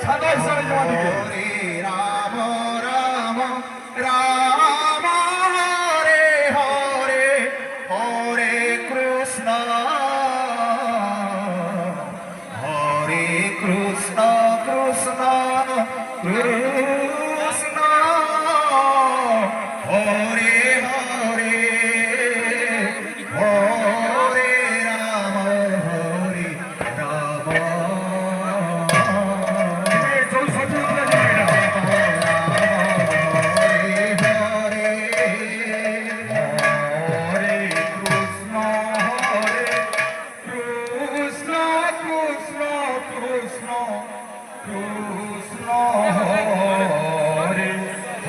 সাতাশ সালে জমা দিতে। হরে রাম রাম রাম হরে হরে হরে কৃষ্ণ হরে কৃষ্ণ কৃষ্ণ কৃষ্ণ হরে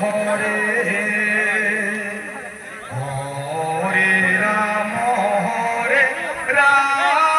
হরে হরে রাম হরে রাম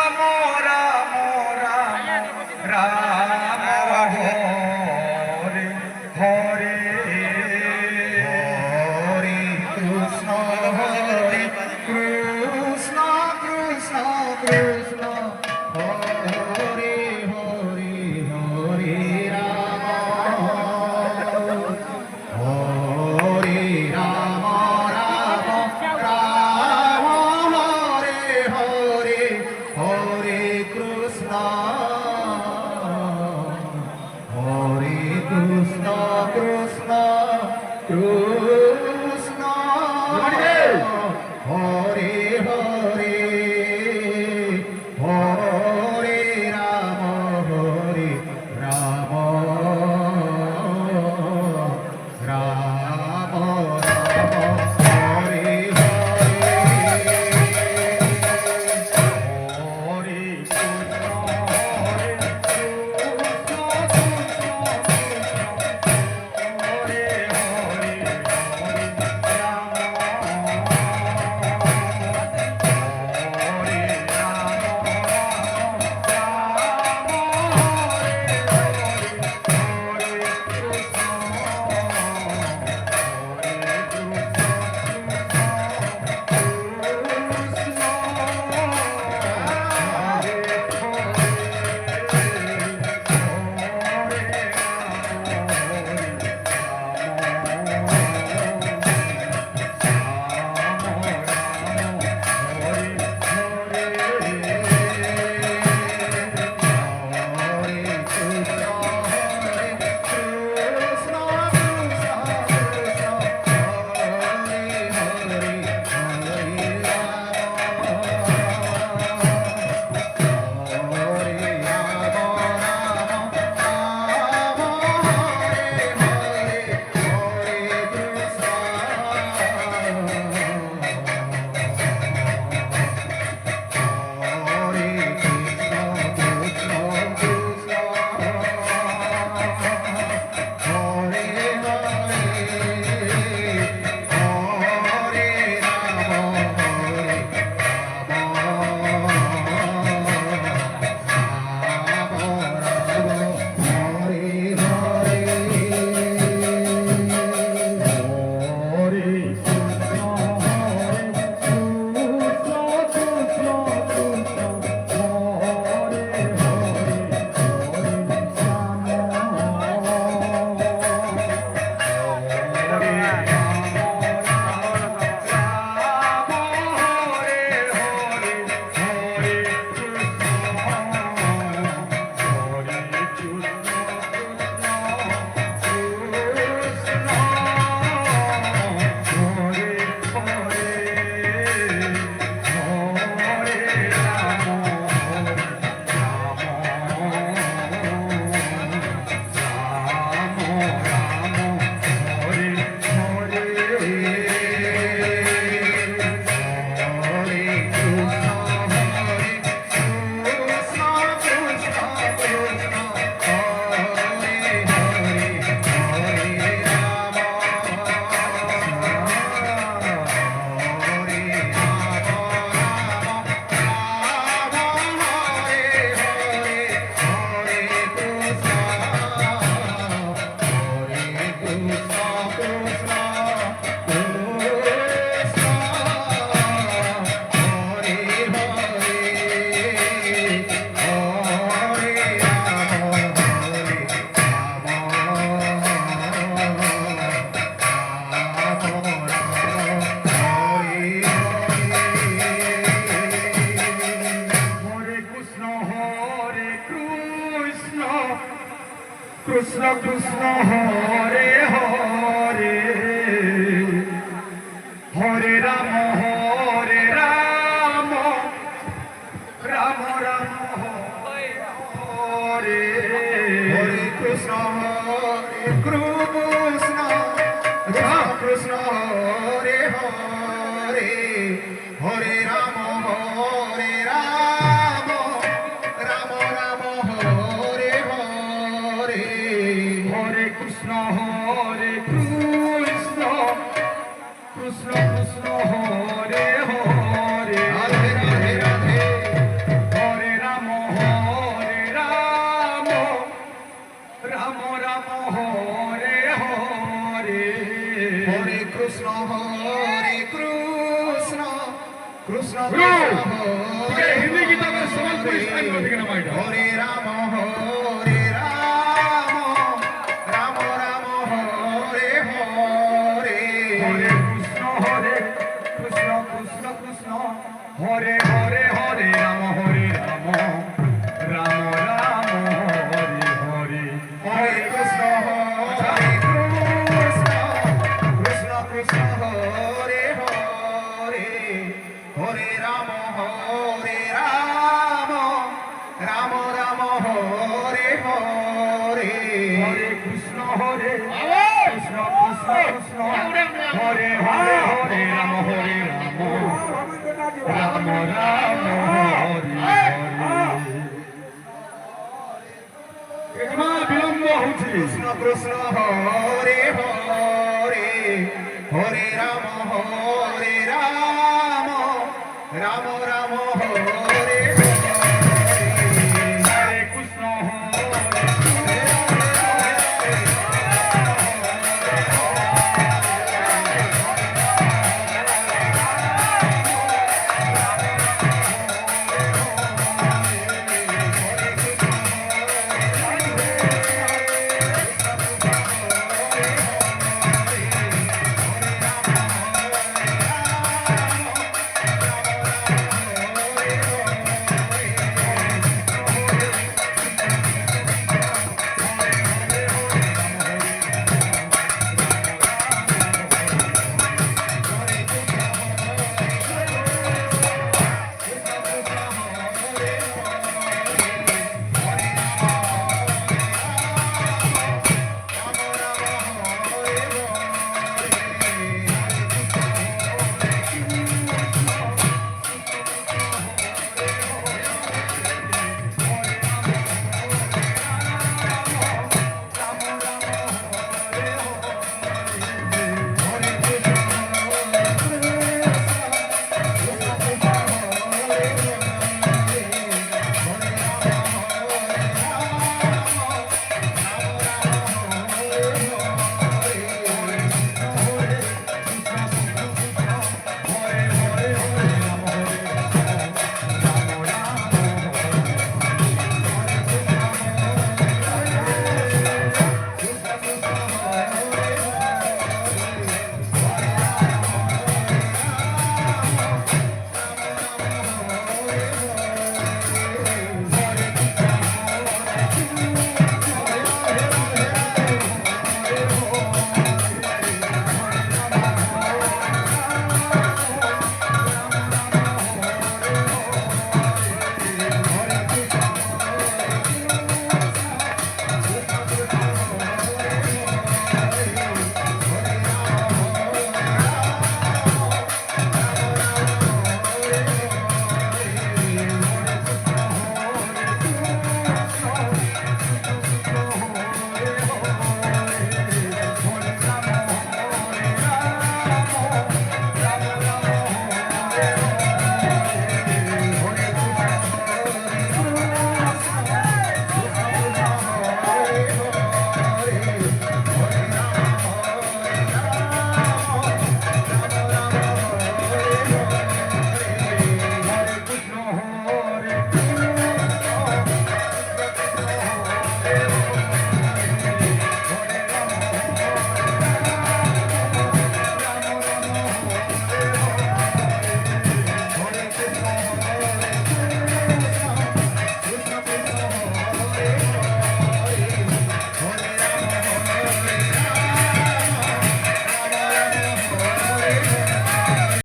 কৃষ্ণ কৃষ্ণ হরে হরে হরে রাম রাম রাম হরে হরে কৃষ্ণ কৃষ্ণ কৃষ্ণ হরে হরে হরে রাম রাম রাম হরে হরে হরে কৃষ্ণ কৃষ্ণ কৃষ্ণ হরে হরে রাধে রাধে রাধে হরে রাম রাম রাম হরে হরে হরে কৃষ্ণ কৃষ্ণ কৃষ্ণ Bro, হরে हिंदी की तरह सवाल कोई स्टाइल में दिखना माइट হরে রাম রাম রাম হরে হরে हरे कृष्ण कृष्ण कृष्ण हरे हरे हरे राम राम राम हरे हरे হরে কৃষ্ণ কৃষ্ণ কৃষ্ণ হরে হরে হরে রাম রাম রাম হরে হরে हरे कृष्ण कृष्ण कृष्ण हरे हरे हरे राम राम राम हरे हरे বিলম্ব হচ্ছে কৃষ্ণ কৃষ্ণ হরে হরে